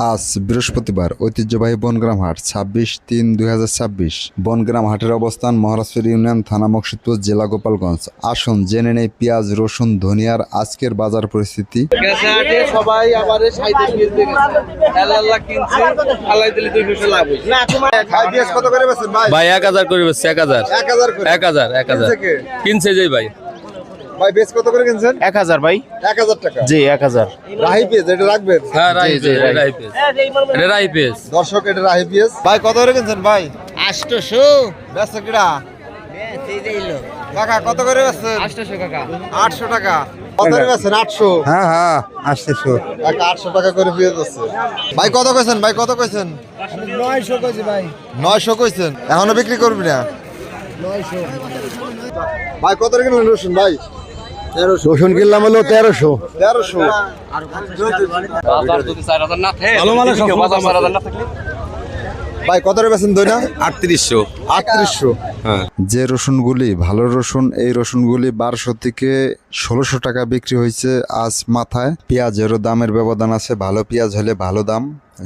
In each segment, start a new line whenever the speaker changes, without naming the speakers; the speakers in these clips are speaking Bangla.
আজ বৃহস্পতিবার ঐতিহ্যবাহী বনগ্রাম হাট ২৬/৩/২০২৬। বনগ্রাম হাটের অবস্থান মহারাজপুর ইউনিয়ন, থানা মকসুদপুর, জেলা গোপালগঞ্জ। আসুন জেনে নেই পেঁয়াজ, রসুন, ধনিয়ার আজকের বাজার পরিস্থিতি।
সবাই আমারে সাইতে কিনতে গেছে আল্লাহ কিনছে আল্লাহ দিলে 2 পয়সা লাভ হইছে না তোমার
পেঁয়াজ কত করে বেচেন ভাই?
ভাই 1000 করে বেচছে। 1000 1000 কিনছে যে ভাই।
ভাই বেচ কত করে কিনছেন?
1000 ভাই
1000 টাকা।
জি 1000
রাহি পেঁয়াজ এটা রাখবেন?
হ্যাঁ রাই পেঁয়াজ। এটা রাই পেঁয়াজ।
দর্শক এটা রাহি পেঁয়াজ। ভাই কত করে কিনছেন ভাই?
800
বেচছে কিডা? কাকা কত করে বেচছেন?
800 কাকা
800 টাকা। কত করে বেচছেন? 800।
হ্যাঁ 800।
কাকা 800 টাকা করে পেঁয়াজ আছে। ভাই কত কইছেন? ভাই কত কইছেন?
900 কইছি ভাই
900 কইছেন। এখনো বিক্রি করবি না?
900
ভাই কত করে কিনলেন রসুন ভাই?
রসুন কিনলাম হলো 1300।
1300।
বাজার যদি 4000 না থাকে
ভালো মানের সব
বাজার 4000 না থাকলে
ভাই কত করে বেচেন দইনা?
3800।
3800।
যে রসুনগুলি ভালো রসুন, এই রসুনগুলি 1200 থেকে 1600 টাকা বিক্রি হয়েছে আজ মাথায়। পেঁয়াজেরও দামের ব্যবধান আছে। ভালো পেঁয়াজ হলে ভালো দাম,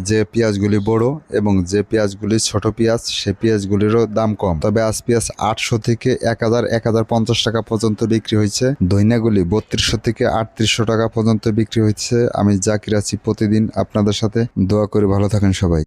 যে পেঁয়াজগুলি বড় এবং যে পেঁয়াজগুলি ছোট পেঁয়াজ সে পেঁয়াজগুলিরও দাম কম। তবে আজ পেঁয়াজ 800 থেকে 1050 টাকা পর্যন্ত বিক্রি হয়েছে। ধনিয়াগুলি 3200 থেকে 3800 টাকা পর্যন্ত বিক্রি হয়েছে। আমি জাকির আছি প্রতিদিন আপনাদের সাথে। দোয়া করে ভালো থাকেন সবাই।